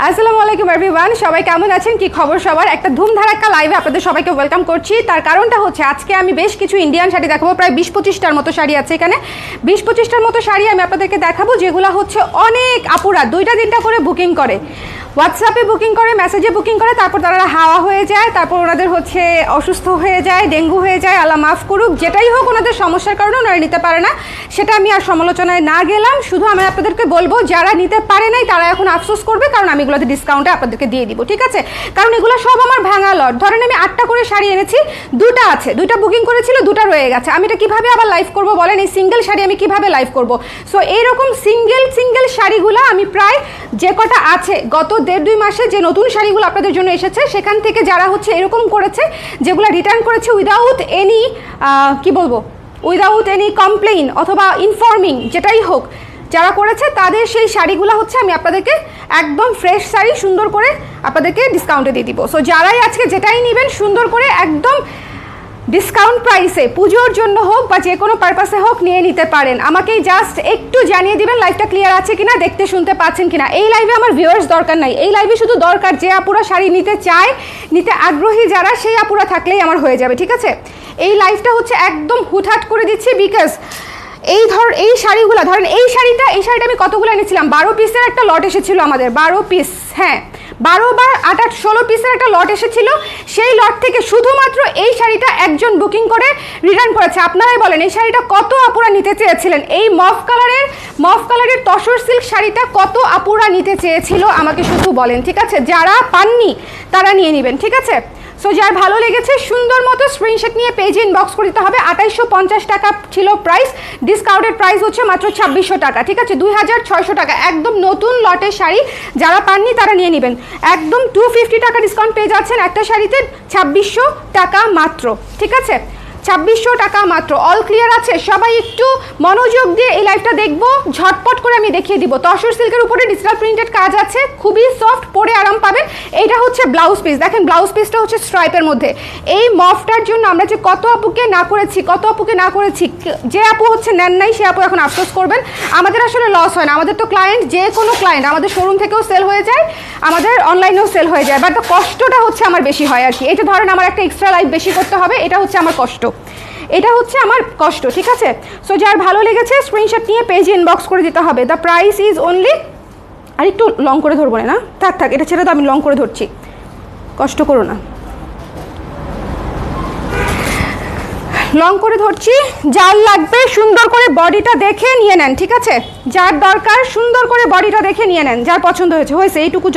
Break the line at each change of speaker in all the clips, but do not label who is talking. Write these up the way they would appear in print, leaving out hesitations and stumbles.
আসসালামু আলাইকুম এভরিওয়ান, সবাই কেমন আছেন? কি খবর সবার? একটা ধুমধারাক্কা লাইভে আপনাদের সবাইকে ওয়েলকাম করছি। তার কারণটা হচ্ছে আজকে আমি বেশ কিছু ইন্ডিয়ান শাড়ি দেখাবো। প্রায় 20-25টার মতো শাড়ি আছে এখানে। 20-25টার মতো শাড়ি আমি আপনাদেরকে দেখাবো, যেগুলো হচ্ছে অনেক আপুরা 2টা-3টা করে বুকিং করে, হোয়াটসঅ্যাপে বুকিং করে, মেসেজে বুকিং করে, তারপর তারা হাওয়া হয়ে যায়, তারপর ওনাদের হচ্ছে অসুস্থ হয়ে যায়, ডেঙ্গু হয়ে যায়, আল্লাহ মাফ করুক, যেটাই হোক ওনাদের সমস্যার কারণে ওনারা নিতে পারে না। সেটা আমি আর সমালোচনায় না গেলাম, শুধু আমি আপনাদেরকে বলবো যারা নিতে পারে নাই তারা এখন আফসোস করবে, কারণ আমি এগুলোতে ডিসকাউন্টে আপনাদেরকে দিয়ে দিব, ঠিক আছে? কারণ এগুলো সব আমার ভাঙা লট। ধরেন আমি 8টা করে শাড়ি এনেছি, 2টা আছে, 2টা বুকিং করেছিল, 2টা রয়ে গেছে। আমি এটা কীভাবে আবার লাইভ করবো বলেন? এই সিঙ্গেল শাড়ি আমি কীভাবে লাইভ করবো? সো এইরকম সিঙ্গেল শাড়িগুলো আমি প্রায় যে কটা আছে গত 1.5-2 মাসে যে নতুন শাড়িগুলো আপনাদের জন্য এসেছে, সেখান থেকে যারা হচ্ছে এরকম করেছে, যেগুলো রিটার্ন করেছে without any without any complain অথবা ইনফর্মিং, যেটাই হোক, যারা করেছে তাদের সেই শাড়িগুলো হচ্ছে আমি আপনাদেরকে একদম ফ্রেশ শাড়ি সুন্দর করে আপনাদেরকে ডিসকাউন্টে দিয়ে দিব। সো যারাই আজকে যেটাই নেবেন সুন্দর করে একদম ডিসকাউন্ট প্রাইসে, পুজোর জন্য হোক বা যে কোনো পারপাসে হোক, নিয়ে নিতে পারেন। আমাকে জাস্ট একটু জানিয়ে দিবেন লাইভটা ক্লিয়ার আছে কিনা, দেখতে শুনতে পাচ্ছেন কিনা। এই লাইভে আমার ভিউয়ার্স দরকার নাই, এই লাইভে শুধু দরকার যে আপুরা শাড়ি নিতে চায়, নিতে আগ্রহী যারা, সেই আপুরা থাকলেই আমার হয়ে যাবে, ঠিক আছে? এই লাইভটা হচ্ছে একদম হুটহাট করে দিচ্ছি, বিকজ এই শাড়িগুলো ধরেন, এই শাড়িটা আমি কতগুলো এনেছিলাম? 12 পিসের একটা লট এসেছিল আমাদের, 12 পিস, হ্যাঁ 12 বার 8 16 পিসের একটা লট এসেছিল। সেই লট থেকে শুধুমাত্র এই শাড়িটা একজন বুকিং করে রিটার্ন করেছে। আপনারাই বলেন এই শাড়িটা কত আপুরা নিতে চেয়েছিলেন? এই মফ কালারের তসর সিল্ক শাড়িটা কত আপুরা নিতে চেয়েছিল আমাকে শুধু বলেন, ঠিক আছে? যারা পাননি তারা নিয়ে নেবেন, ঠিক আছে? সো যার ভালো লেগেছে সুন্দর মতো স্ক্রিনশট নিয়ে পেজে ইনবক্স করে দিতে হবে। 2850 টাকা ছিল প্রাইস, ডিসকাউন্টেড প্রাইস হচ্ছে মাত্র 2600 টাকা, ঠিক আছে? 2600 টাকা একদম নতুন লটের শাড়ি। যারা পাননি তারা নিয়ে নেবেন। একদম 250 টাকা ডিসকাউন্ট পেয়ে যাচ্ছেন একটা শাড়িতে, 2600 টাকা মাত্র, ঠিক আছে? 2600 টাকা মাত্র। অল ক্লিয়ার আছে? সবাই একটু মনোযোগ দিয়ে এই লাইভটা দেখবো, ঝটপট করে আমি দেখিয়ে দিব। তসর সিল্কের উপরে ডিজিটাল প্রিন্টেড কাজ আছে, খুবই সফট, পরে আরাম পাবেন। এইটা হচ্ছে ব্লাউজ পিস, দেখেন ব্লাউজ পিসটা হচ্ছে স্ট্রাইপের মধ্যে। এই মফটার জন্য আমরা যে কত আপুকে না করেছি, যে আপু হচ্ছে নেন নাই সে আপু এখন আফসোস করবেন। আমাদের আসলে লস হয় না, আমাদের তো ক্লায়েন্ট, যে কোনো ক্লায়েন্ট আমাদের শোরুম থেকেও সেল হয়ে যায়, আমাদের অনলাইনেও সেল হয়ে যায়, বাট কষ্টটা হচ্ছে আমার বেশি হয় আর কি। এটা ধরেন আমার একটা এক্সট্রা লাইভ বেশি করতে হবে, এটা হচ্ছে আমার কষ্ট, ঠিক আছে? সো যার ভালো লেগেছে স্ক্রিনশট নিয়ে পেজে ইনবক্স করে দিতে হবে। দ্য প্রাইস ইজ অনলি, আর একটু লং করে ধরবো না, থাক এটা ছেড়ে তো আমি লং করে ধরছি, কষ্ট করো না, লং করে ধরছি। যার লাগবে সুন্দর করে বডিটা দেখে নিয়ে নেন, ঠিক আছে? যার দরকার সুন্দর করে বডিটা দেখে নিয়ে নেন, যার পছন্দ হয়েছে এইটুকুই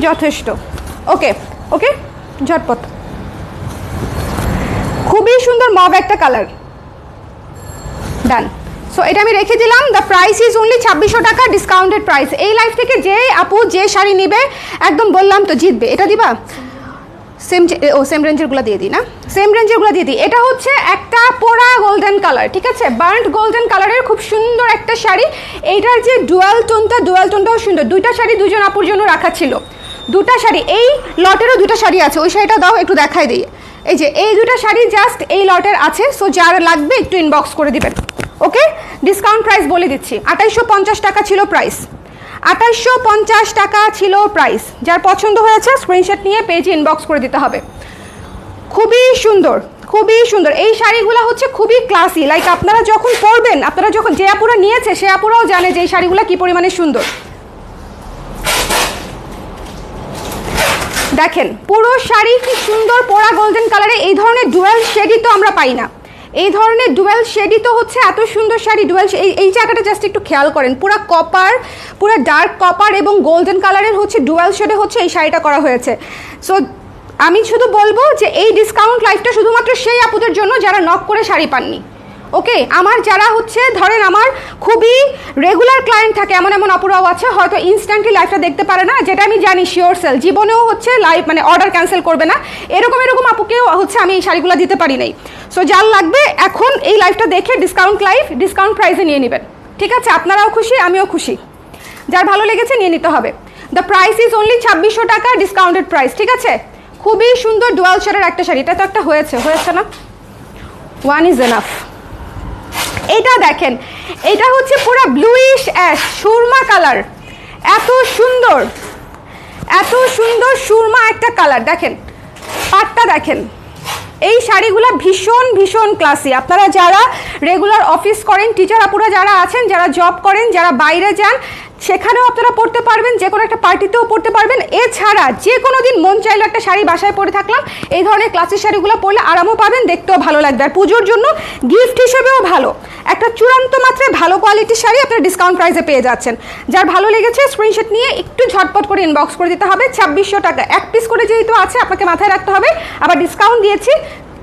যথেষ্ট। ওকে ঝটপট। খুবই সুন্দর মব একটা কালার, ডান। সো এটা আমি রেখে দিলাম। দ্য প্রাইস ইজ অনলি 2600 টাকা, ডিসকাউন্টেড প্রাইস। এই লাইফ থেকে যে আপু যে শাড়ি নিবে একদম বললাম তো জিতবে। এটা দিবা সেম রেঞ্জেরগুলো দিয়ে দিই না, সেম রেঞ্জেরগুলো দিয়ে দিই। এটা হচ্ছে একটা পোড়া গোল্ডেন কালার, ঠিক আছে? বার্ন্ট গোল্ডেন কালারের খুব সুন্দর একটা শাড়ি। এইটার যে ডুয়াল টোনটাও সুন্দর। 2টা শাড়ি 2জন আপুর জন্য রাখা ছিল, 2টা শাড়ি। এই লটেরও 2টা শাড়ি আছে, ওই শাড়িটা দাও একটু দেখাই দিই। এই যে এই 2টা শাড়ি জাস্ট এই লটের আছে। সো যার লাগবে একটু ইনবক্স করে দিবেন, ওকে? ডিসকাউন্ট প্রাইস বলে দিচ্ছি, 2850 টাকা ছিল প্রাইস, 2850 টাকা ছিল প্রাইস। যার পছন্দ হয়েছে স্ক্রিনশট নিয়ে পেজে ইনবক্স করে দিতে হবে। খুবই সুন্দর। এই শাড়িগুলো হচ্ছে খুবই ক্লাসি, লাইক আপনারা যখন পরবেন, যে আপুরা নিয়েছে সে আপুরাও জানে যে এই শাড়িগুলো কি পরিমাণে সুন্দর। দেখেন পুরো শাড়ি কি সুন্দর পোড়া গোল্ডেন কালারে। এই ধরনের ডুয়াল শেডই তো আমরা পাই না, এই ধরনের ডুয়াল শেডই তো হচ্ছে এত সুন্দর শাড়ি। এই জায়গাটা জাস্ট একটু খেয়াল করেন, পুরো ডার্ক কপার এবং গোল্ডেন কালারের হচ্ছে ডুয়াল শেডে হচ্ছে এই শাড়িটা করা হয়েছে। সো আমি শুধু বলবো যে এই ডিসকাউন্ট লাইফটা শুধুমাত্র সেই আপুদের জন্য যারা নক করে শাড়ি পাননি, ওকে? আমার যারা হচ্ছে ধরেন আমার খুবই রেগুলার ক্লায়েন্ট থাকে, এমন আপুরাও আছে হয়তো ইনস্ট্যান্টলি লাইভটা দেখতে পারে না, যেটা আমি জানি শিওর সেল, জীবনেও হচ্ছে লাইভ মানে অর্ডার ক্যান্সেল করবে না, এরকম আপুকেও হচ্ছে আমি এই শাড়িগুলো দিতে পারি নাই। সো যার লাগবে এখন এই লাইভটা দেখে ডিসকাউন্ট প্রাইসে নিয়ে নেবেন, ঠিক আছে? আপনারাও খুশি, আমিও খুশি। যার ভালো লেগেছে নিয়ে নিতে হবে। দ্য প্রাইস ইজ অনলি 2600 টাকা, ডিসকাউন্টেড প্রাইস, ঠিক আছে? খুবই সুন্দর ডুয়াল শেডের একটা শাড়ি। এটা তো একটা হয়েছে না, ওয়ান ইজ এনাফ। এটা দেখেন, এটা হচ্ছে পুরো ব্লুইশ অ্যাশ সুরমা কালার, এত সুন্দর, এত সুন্দর সুরমা একটা কালার, দেখেন পাটটা দেখেন। এই শাড়িগুলো ভীষণ ভীষণ ক্লাসি। আপনারা যারা রেগুলার অফিস করেন, টিচার আপুরা যারা আছেন, যারা জব করেন, যারা বাইরে যান, সেখানেও আপনারা পরতে পারবেন, যে কোনো একটা পার্টিতেও পরতে পারবেন। এছাড়া যে কোনো দিন মন চাইলো একটা শাড়ি বাসায় পরে থাকলাম, এই ধরনের ক্লাসি শাড়িগুলো পরলে আরামও পাবেন, দেখতেও ভালো লাগবে, আর পুজোর জন্য গিফট হিসেবেও ভালো। একটা চূড়ান্ত মাত্রায় ভালো কোয়ালিটির শাড়ি আপনারা ডিসকাউন্ট প্রাইসে পেয়ে যাচ্ছেন। যার ভালো লেগেছে স্ক্রিনশট নিয়ে একটু ঝটপট করে ইনবক্স করে দিতে হবে। 2600 টাকা এক পিস করে যেহেতু আছে, আপনাকে মাথায় রাখতে হবে, আবার ডিসকাউন্ট দিয়েছি,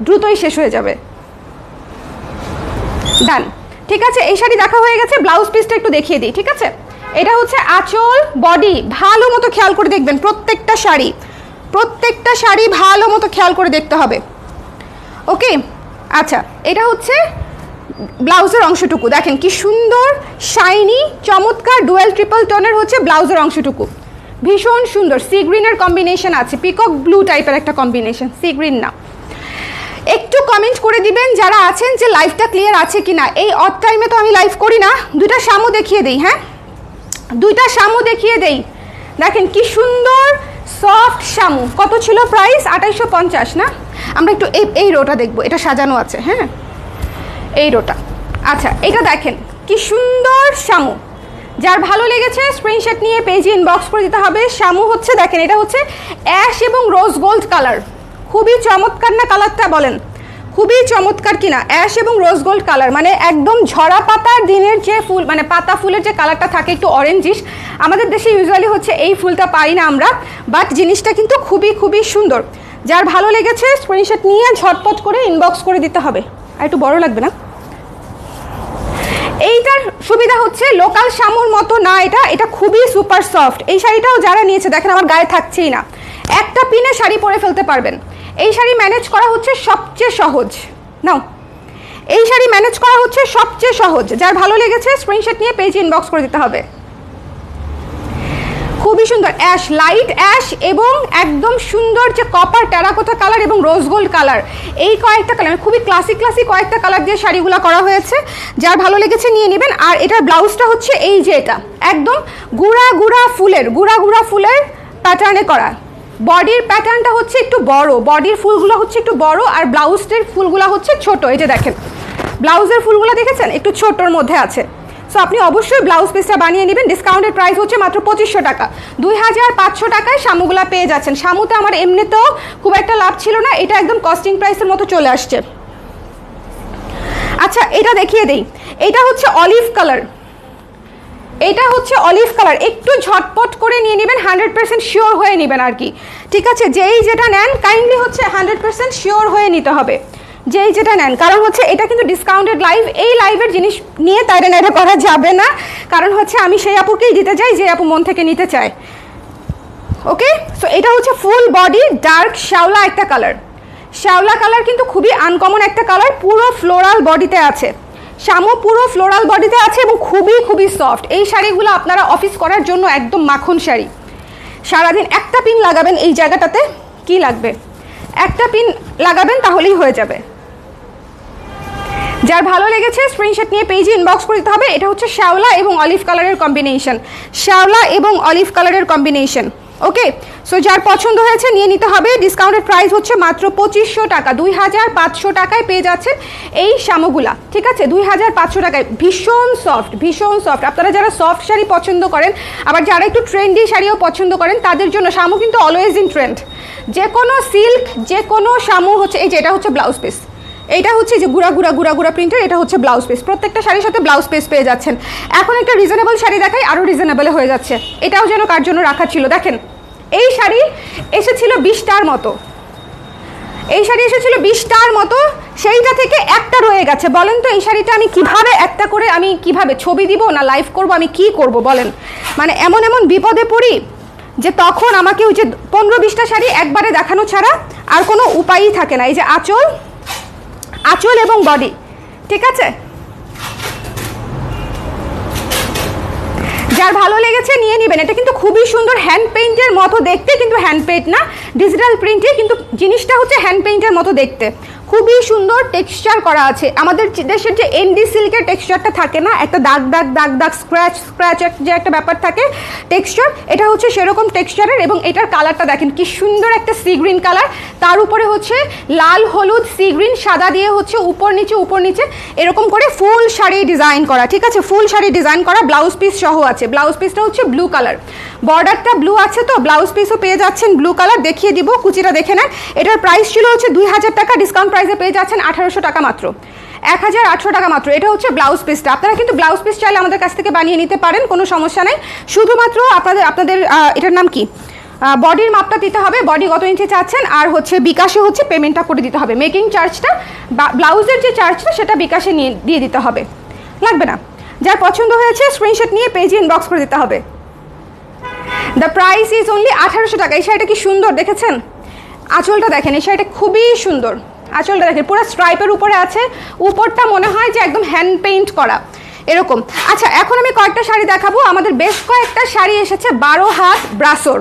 দ্রুতই শেষ হয়ে যাবে। ডান, ঠিক আছে। এই শাড়ি দেখা হয়ে গেছে, ব্লাউজ পিসটা একটু দেখিয়ে দিই, ঠিক আছে। এটা হচ্ছে আঁচল, বডি ভালো মতো খেয়াল করে দেখবেন, প্রত্যেকটা শাড়ি ভালো মতো খেয়াল করে দেখতে হবে, ওকে। আচ্ছা, এটা হচ্ছে ব্লাউজের অংশটুকু, দেখেন কি সুন্দর শাইনি চমৎকার ডুয়েল ট্রিপল টোনের হচ্ছে ব্লাউজের অংশটুকু, ভীষণ সুন্দর। সি গ্রিনের কম্বিনেশন আছে, পিকক ব্লু টাইপের একটা কম্বিনেশন, সি গ্রিন না। একটু কমেন্ট করে দিবেন যারা আছেন যে লাইভটা ক্লিয়ার আছে কিনা। এই অড টাইমে তো আমি লাইভ করি না। দুইটা শামু দেখিয়ে দেই, হ্যাঁ দুইটা শামু দেখিয়ে দেই, দেখেন কি সুন্দর সফট শামু। কত ছিল প্রাইস? 2850 না? আমরা একটু এই রোটা দেখবো, এটা সাজানো আছে, হ্যাঁ এই রোটা। আচ্ছা, এটা দেখেন কি সুন্দর শামু। যার ভালো লেগেছে স্ক্রিনশট নিয়ে পেজে ইনবক্স করে দিতে হবে। শামু হচ্ছে দেখেন, এটা হচ্ছে অ্যাশ এবং রোজ গোল্ড কালার, খুবই চমৎকার না কালারটা? বলেন খুবই চমৎকার কিনা? অ্যাশ এবং রোজ গোল্ড কালার, মানে একদম ঝরা পাতার দিনের যে ফুল, মানে পাতা ফুলের যে কালারটা থাকে একটু অরেঞ্জিশ, আমাদের দেশে ইউজুয়ালি হচ্ছে এই ফুলটা পাই না আমরা, বাট জিনিসটা কিন্তু খুবই খুবই সুন্দর। যার ভালো লেগেছে স্ক্রিনশট নিয়ে ঝটপট করে ইনবক্স করে দিতে হবে। আর একটু বড় লাগবে না? এইটার সুবিধা হচ্ছে লোকাল শামুর মতো না, এটা খুবই সুপার সফট। এই শাড়িটাও যারা নিয়েছে দেখেন আমার গায়ে থাকছেই না, একটা পিনে শাড়ি পরে ফেলতে পারবেন। এই শাড়ি ম্যানেজ করা হচ্ছে সবচেয়ে সহজ, নাও এই শাড়ি ম্যানেজ করা হচ্ছে সবচেয়ে সহজ। যার ভালো লেগেছে স্ক্রিনশট নিয়ে পেজে ইনবক্স করে দিতে হবে। খুবই সুন্দর অ্যাশ, লাইট অ্যাশ এবং একদম সুন্দর যে কপার টেরাকোটা কালার এবং রোজ গোল্ড কালার, এই কয়েকটা কালার খুবই ক্লাসিক কয়েকটা কালার দিয়ে শাড়িগুলো করা হয়েছে। যার ভালো লেগেছে নিয়ে নেবেন। আর এটার ব্লাউজটা হচ্ছে এই যে এটা একদম গুড়া গুড়া ফুলের প্যাটার্নে করা। বডির প্যাটার্নটা হচ্ছে একটু বড়, বডির ফুলগুলো হচ্ছে একটু বড়, আর ব্লাউজের ফুলগুলো হচ্ছে ছোট। এই যে দেখেন ব্লাউজের ফুলগুলো দেখেছেন একটু ছোটর মধ্যে আছে। সো আপনি অবশ্যই ব্লাউজ পিসটা বানিয়ে নেবেন। ডিসকাউন্টের প্রাইস হচ্ছে মাত্র 2500 টাকা, 2500 টাকায় শামুগুলা পেয়ে যাচ্ছেন। শামুতে আমার এমনিতেও খুব একটা লাভ ছিল না, এটা একদম কস্টিং প্রাইসের মতো চলে আসছে। আচ্ছা, এটা দেখিয়ে দেই, এটা হচ্ছে অলিভ কালার, একটু ঝটপট করে নিয়ে নেবেন, 100% শিওর হয়ে নেবেন আর কি, ঠিক আছে। যেই যেটা নেন কাইন্ডলি হচ্ছে 100% শিওর হয়ে নিতে হবে, যেই যেটা নেন। কারণ হচ্ছে এটা কিন্তু ডিসকাউন্টেড লাইভ, এই লাইভের জিনিস নিয়ে তাইরা নাইরা করা যাবে না, কারণ হচ্ছে আমি সেই আপুকেই দিতে চাই যে আপু মন থেকে নিতে চায়, ওকে। সো এটা হচ্ছে ফুল বডি ডার্ক শ্যাওলা একটা কালার, শ্যাওলা কালার কিন্তু খুবই আনকমন একটা কালার, পুরো ফ্লোরাল বডিতে আছে, শামু পুরো ফ্লোরাল বডিতে আছে এবং খুবই খুবই সফট। এই শাড়িগুলো আপনারা অফিস করার জন্য একদম মাখন শাড়ি। সারাদিন একটা পিন লাগাবেন এই জায়গাটাতে, কি লাগবে একটা পিন লাগাবেন তাহলেই হয়ে যাবে। যার ভালো লেগেছে স্ক্রিনশট নিয়ে পেজে ইনবক্স করে দিতে হবে। এটা হচ্ছে শ্যাওলা এবং অলিভ কালারের কম্বিনেশন, ওকে। সো যার পছন্দ হয়েছে নিয়ে নিতে হবে। ডিসকাউন্টের প্রাইস হচ্ছে মাত্র 2500 টাকা, 2500 টাকায় পেয়ে যাচ্ছেন এই শামুগুলা, ঠিক আছে। 2500 টাকায় ভীষণ সফট। আপনারা যারা সফট শাড়ি পছন্দ করেন, আবার যারা একটু ট্রেন্ডি শাড়িও পছন্দ করেন, তাদের জন্য শামু কিন্তু অলওয়েজ ইন ট্রেন্ড। যে কোনো সিল্ক, যে কোনো শামু হচ্ছে, এই যে এটা হচ্ছে ব্লাউজ পিস, এটা হচ্ছে যে গুড়া প্রিন্টের, এটা হচ্ছে ব্লাউজ পিস। প্রত্যেকটা শাড়ির সাথে ব্লাউজ পিস পেয়ে যাচ্ছেন। এখন একটা রিজনেবল শাড়ি দেখাই, আরও রিজনেবলে হয়ে যাচ্ছে। এটাও যেন কার জন্য রাখা ছিল, দেখেন এই শাড়ি এসেছিল 20টার মতো, সেইটা থেকে একটা রয়ে গেছে। বলেন তো এই শাড়িটা আমি কিভাবে একটা করে আমি কিভাবে ছবি দিব না লাইভ করব, আমি কি করব বলেন? মানে এমন বিপদে পড়ি যে তখন আমাকে ওই যে 15-20টা শাড়ি একবারে দেখানো ছাড়া আর কোনো উপায়ই থাকে না। এই যে আঁচল এবং বডি, ঠিক আছে। যার ভালো লেগেছে নিয়ে নেবেন। এটা কিন্তু খুবই সুন্দর, হ্যান্ড পেইন্টের মতো দেখতে, কিন্তু হ্যান্ড পেইন্ট না, ডিজিটাল প্রিন্টে, কিন্তু জিনিসটা হচ্ছে হ্যান্ড পেইন্টের মতো দেখতে, খুবই সুন্দর টেক্সচার করা আছে। আমাদের দেশের যে এনডি সিল্কের টেক্সচারটা থাকে না, একটা দাগ দাগ দাগ দাগ স্ক্র্যাচ স্ক্র্যাচ যে একটা ব্যাপার থাকে টেক্সচার, এটা হচ্ছে সেরকম টেক্সচারের। এবং এটার কালারটা দেখেন কি সুন্দর একটা সি গ্রিন কালার, তার উপরে হচ্ছে লাল হলুদ সি গ্রিন সাদা দিয়ে হচ্ছে উপর নিচে এরকম করে ফুল শাড়ি ডিজাইন করা, ঠিক আছে, ফুল শাড়ি ডিজাইন করা, ব্লাউজ পিস সহ আছে। ব্লাউজ পিসটা হচ্ছে ব্লু কালার, বর্ডারটা ব্লু আছে, তো ব্লাউজ পিসও পেয়ে যাচ্ছেন ব্লু কালার। দেখিয়ে দিব, কুচিটা দেখে নেন। এটার প্রাইস ছিল হচ্ছে 2000 টাকা, ডিসকাউন্ট প্রাইসে পেয়ে যাচ্ছেন 1800 টাকা মাত্র, 1800 টাকা মাত্র। এটা হচ্ছে ব্লাউজ পিসটা। আপনারা কিন্তু ব্লাউজ পিস চাইলে আমাদের কাছ থেকে বানিয়ে নিতে পারেন, কোনো সমস্যা নেই। শুধুমাত্র আপনাদের এটার নাম কি, বডির মাপটা দিতে হবে, বডি কত ইঞ্চি চাচ্ছেন, আর হচ্ছে বিকাশে হচ্ছে পেমেন্টটা করে দিতে হবে। মেকিং চার্জটা বা ব্লাউজের যে চার্জটা সেটা বিকাশে দিয়ে দিতে হবে, লাগবে না। যার পছন্দ হয়েছে স্ক্রিনশট নিয়ে পেজে ইনবক্স করে দিতে হবে। দ্য প্রাইস ইজ অনলি 1800 টাকা। এই শাড়িটা কি সুন্দর দেখেছেন, আঁচলটা দেখেন, এই শাড়িটা খুবই সুন্দর। আঁচলটা দেখেন পুরো স্ট্রাইপের উপরে আছে, উপরটা মনে হয় যে একদম হ্যান্ড পেইন্ট করা এরকম। আচ্ছা, এখন আমি কয়েকটা শাড়ি দেখাবো। আমাদের বেশ কয়েকটা শাড়ি এসেছে 12 হাত ব্রাসোর।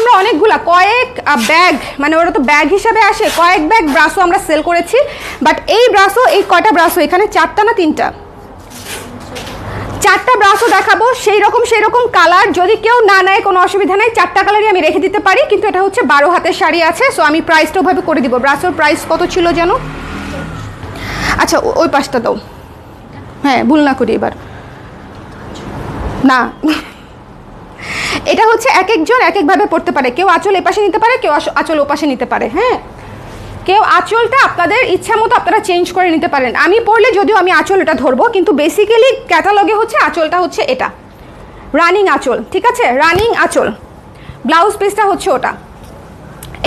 আমরা অনেকগুলা কয়েক ব্যাগ, মানে ওরা তো ব্যাগ হিসাবে আসে, কয়েক ব্যাগ ব্রাসো আমরা সেল করেছি। বাট এই ব্রাসো, এই কয়টা ব্রাসো, এখানে 4টা না 3টা, 4টা ব্রাসও দেখাবো। সেই রকম কালার, যদি কেউ না নেয় কোনো অসুবিধা নেই, 4টা কালারই আমি রেখে দিতে পারি। কিন্তু এটা হচ্ছে 12 হাতের শাড়ি আছে, সো আমি প্রাইসটা ওভাবে করে দিব। ব্রাসোর প্রাইস কত ছিল যেন, আচ্ছা ওই পাশটা দাও, হ্যাঁ ভুল না করি এবার, না এটা হচ্ছে এক একজন এক একভাবে পড়তে পারে। কেউ আঁচল এপাশে নিতে পারে, কেউ আঁচল ওপাশে নিতে পারে, হ্যাঁ, কেউ আঁচলটা আপনাদের ইচ্ছা মতো আপনারা চেঞ্জ করে নিতে পারেন। আমি পড়লে যদিও আমি আঁচল এটা ধরবো, কিন্তু বেসিক্যালি ক্যাটালগে হচ্ছে আঁচলটা হচ্ছে এটা রানিং আঁচল, ঠিক আছে, রানিং আঁচল। ব্লাউজ পিসটা হচ্ছে ওটা।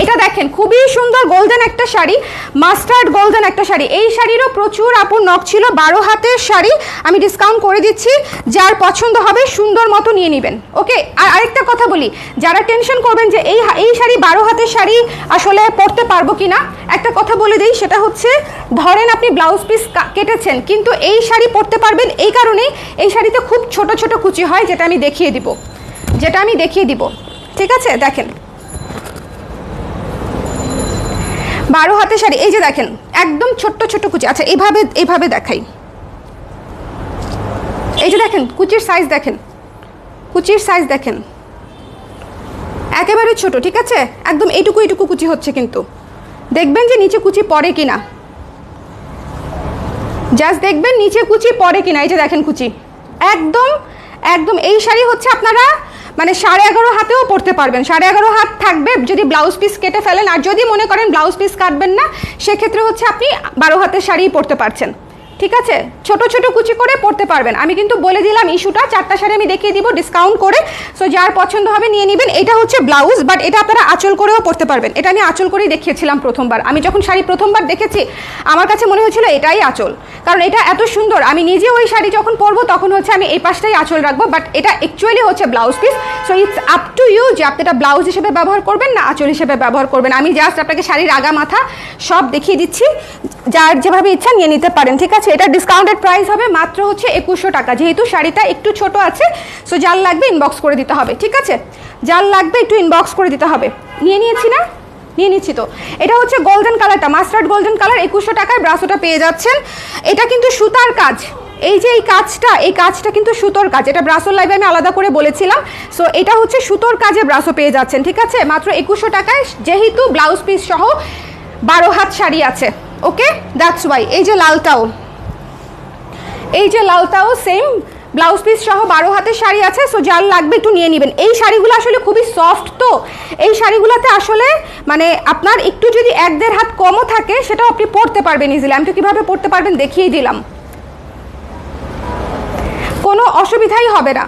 এটা দেখেন খুবই সুন্দর গোল্ডেন একটা শাড়ি, মাস্টার্ড গোল্ডেন একটা শাড়ি। এই শাড়িরও প্রচুর আপুর নক ছিল। 12 হাতের শাড়ি, আমি ডিসকাউন্ট করে দিচ্ছি, যার পছন্দ হবে সুন্দর মতো নিয়ে নেবেন। ওকে, আর আরেকটা কথা বলি, যারা টেনশন করবেন যে এই শাড়ি 12 হাতের শাড়ি আসলে পরতে পারবো কি না, একটা কথা বলে দিই, সেটা হচ্ছে ধরেন আপনি ব্লাউজ পিস কেটেছেন, কিন্তু এই শাড়ি পরতে পারবেন এই কারণেই, এই শাড়িতে খুব ছোট ছোট কুচি হয়, যেটা আমি দেখিয়ে দিব, ঠিক আছে। দেখেন 12 হাতের শাড়ি, এই যে দেখেন একদম ছোট্ট ছোট্ট কুচি। আচ্ছা এইভাবে দেখাই, এই যে দেখেন কুচির সাইজ দেখেন, একেবারে ছোট, ঠিক আছে, একদম এইটুকু কুচি হচ্ছে। কিন্তু দেখবেন যে নিচে কুচি পড়ে কিনা, জাস্ট দেখবেন নিচে কুচি পড়ে কিনা। এই যে দেখেন কুচি একদম এই শাড়ি হচ্ছে আপনারা মানে 11.5 হাতেও পরতে পারবেন। 11.5 হাত থাকবে যদি ব্লাউজ পিস কেটে ফেলেন, আর যদি মনে করেন ব্লাউজ পিস কাটবেন না, সেক্ষেত্রে হচ্ছে আপনি 12 হাতের শাড়িই পরতে পারছেন, ঠিক আছে, ছোট ছোট কুচি করে পরতে পারবেন। আমি কিন্তু বলে দিলাম ইস্যুটা, 4টা শাড়ি আমি দেখিয়ে দিব ডিসকাউন্ট করে, সো যার পছন্দ হবে নিয়ে নেবেন। এটা হচ্ছে ব্লাউজ, বাট এটা আপনারা আঁচল করেও পরতে পারবেন। এটা আমি আঁচল করেই দেখিয়েছিলাম প্রথমবার। আমি যখন শাড়ি প্রথমবার দেখেছি আমার কাছে মনে হয়েছিল এটাই আঁচল, কারণ এটা এত সুন্দর। আমি নিজে ওই শাড়ি যখন পরবো তখন হচ্ছে আমি এই পাশটাই আঁচল রাখবো, বাট এটা অ্যাকচুয়ালি হচ্ছে blouse piece. So it's up to you যে আপনি এটা ব্লাউজ হিসেবে ব্যবহার করবেন না আঁচল হিসেবে ব্যবহার করবেন। আমি জাস্ট আপনাকে শাড়ির আগা মাথা সব দেখিয়ে দিচ্ছি, যার যেভাবে ইচ্ছা নিয়ে নিতে পারেন, ঠিক আছে। এটা ডিসকাউন্টেড প্রাইস হবে মাত্র হচ্ছে 2100 টাকা, যেহেতু শাড়িটা একটু ছোট আছে। সো যার লাগবে ইনবক্স করে দিতে হবে, ঠিক আছে, যার লাগবে একটু ইনবক্স করে দিতে হবে। নিয়ে নিচ্ছি তো। এটা হচ্ছে গোল্ডেন কালারটা, মাস্টার্ড গোল্ডেন কালার, 2100 টাকায় ব্রাসোটা পেয়ে যাচ্ছেন। এটা কিন্তু সুতার কাজ, এই যে এই কাজটা কিন্তু সুতোর কাজ। এটা ব্রাসোর লাইভে আমি আলাদা করে বলেছিলাম। সো এটা হচ্ছে সুতোর কাজে ব্রাসো পেয়ে যাচ্ছেন, ঠিক আছে, মাত্র 2100 টাকায়, যেহেতু ব্লাউজ পিস সহ 12 হাত শাড়ি আছে। ওকে, দ্যাটস ওয়াই। এই যে লালটাও সেম ব্লাউজ পিস সহ 12 হাতের শাড়ি আছে। সো যার লাগবে একটু নিয়ে নেবেন। এই শাড়িগুলো আসলে খুবই সফট, তো এই শাড়িগুলোতে আসলে মানে আপনার একটু যদি 1-1.5 হাত কমও থাকে সেটাও আপনি পরতে পারবেন ইজিলি। আমি তো কীভাবে পরতে পারবেন দেখিয়ে দিলাম, কোনো অসুবিধাই হবে না।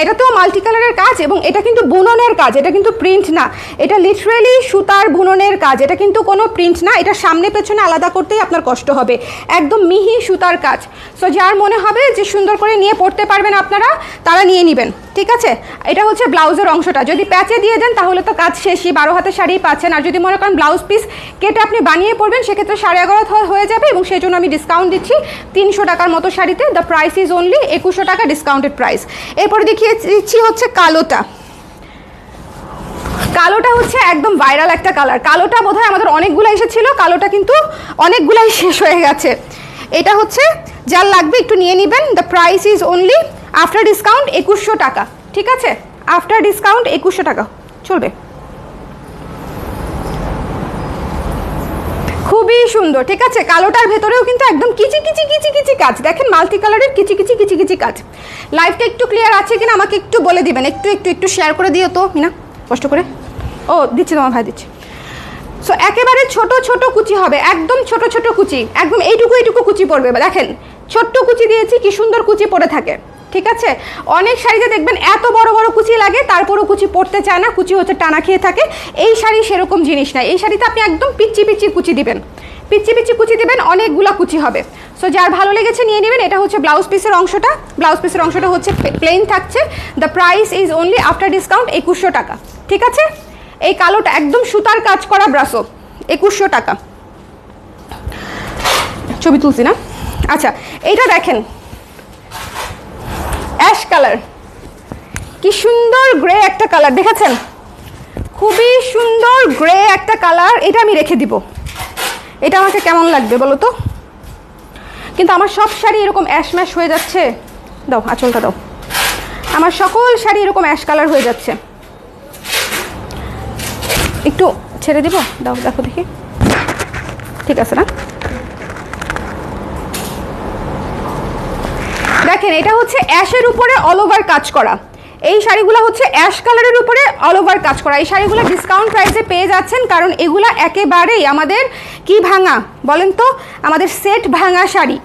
এটাতেও মাল্টি কালারের কাজ, এবং এটা কিন্তু বুননের কাজ, এটা কিন্তু প্রিন্ট না, এটা লিটারেলি সুতার বুননের কাজ, এটা কিন্তু কোনো প্রিন্ট না। এটা সামনে পেছনে আলাদা করতেই আপনার কষ্ট হবে, একদম মিহি সুতার কাজ। সো যার মনে হবে যে সুন্দর করে নিয়ে পড়তে পারবেন আপনারা, তারা নিয়ে নেবেন, ঠিক আছে। এটা হচ্ছে ব্লাউজের অংশটা, যদি প্যাচে দিয়ে দেন তাহলে তো কাজ শেষই, 12 হাতের শাড়ি পাচ্ছেন। আর যদি মনে করেন ব্লাউজ পিস কেটে আপনি বানিয়ে পড়বেন, সেক্ষেত্রে 11.5 হয়ে যাবে, এবং সেই জন্য আমি ডিসকাউন্ট দিচ্ছি 300 টাকার মতো শাড়িতে। দ্য প্রাইস ইজ অনলি 2100 টাকা, ডিসকাউন্টেড প্রাইস। এরপরে দেখিয়ে দিচ্ছি হচ্ছে কালোটা হচ্ছে একদম ভাইরাল একটা কালার, কালোটা বোধহয় আমাদের অনেকগুলো এসেছিল, কালোটা কিন্তু অনেকগুলাই শেষ হয়ে গেছে। এটা হচ্ছে যার লাগবে একটু নিয়ে নেবেন। The price is only after discount 2100 টাকা, ঠিক আছে? আফটার ডিসকাউন্ট 2100 টাকা চলবে। খুবই সুন্দর, ঠিক আছে? কালোটার ভেতরেও কিন্তু একদম কিচি কিচি কিচি কিচি কাজ, দেখেন মাল্টি কালারের কিচি কিচি কিচি কিচি কাজ। লাইভটা একটু ক্লিয়ার আছে কিনা আমাকে একটু বলে দিবেন, একটু একটু একটু শেয়ার করে দিও তো মিনা, কষ্ট করে। ও দিচ্ছি, তোমার ভাই দিচ্ছি। সো একেবারে ছোট ছোট কুচি হবে, একদম ছোট ছোট কুচি, একদম এইটুকু এইটুকু কুচি পড়বে। দেখেন ছোট্ট কুচি দিয়েছি, কি সুন্দর কুচি পড়ে থাকে, ঠিক আছে? অনেক শাড়িতে দেখবেন এত বড় বড় কুচি লাগে, তারপরও কুচি পড়তে চায় না, কুচি হচ্ছে টানা খেয়ে থাকে। এই শাড়ি সেরকম জিনিস না, এই শাড়িতে আপনি একদম পিচ্চি পিচ্চি কুচি দিবেন, পিচ্চি পিচ্চি কুচি দিবেন, অনেকগুলা কুচি হবে। সো যার ভালো লেগেছে নিয়ে নেবেন। এটা হচ্ছে ব্লাউজ পিসের অংশটা, ব্লাউজ পিসের অংশটা হচ্ছে প্লেন থাকছে। The price is only after discount 2100 টাকা, ঠিক আছে? এই কালোটা একদম সুতার কাজ করা ব্রাসো, 2100 টাকা। ছবি তুলছি না? আচ্ছা, এইটা দেখেন অ্যাশ কালার, কি সুন্দর গ্রে একটা কালার, দেখেছেন? খুবই সুন্দর গ্রে একটা কালার। এটা আমি রেখে দিব, এটা আমাকে কেমন লাগবে বলো তো? কিন্তু আমার সব শাড়ি এরকম অ্যাশ ম্যাশ হয়ে যাচ্ছে। দাও আঁচলটা দাও, আমার সকল শাড়ি এরকম অ্যাশ কালার হয়ে যাচ্ছে। একটু ছেড়ে দিব, দাও দেখো দেখি, ঠিক আছে না? দেখেন এটা হচ্ছে অ্যাশের উপরে অল ওভার কাজ করা, এই শাড়িগুলো হচ্ছে অ্যাশ কালারের উপরে অল ওভার কাজ করা। এই শাড়িগুলো ডিসকাউন্ট প্রাইসে পেয়ে যাচ্ছেন, কারণ এগুলা একেবারেই আমাদের কি ভাঙা বলেন তো, আমাদের সেট ভাঙা শাড়ি।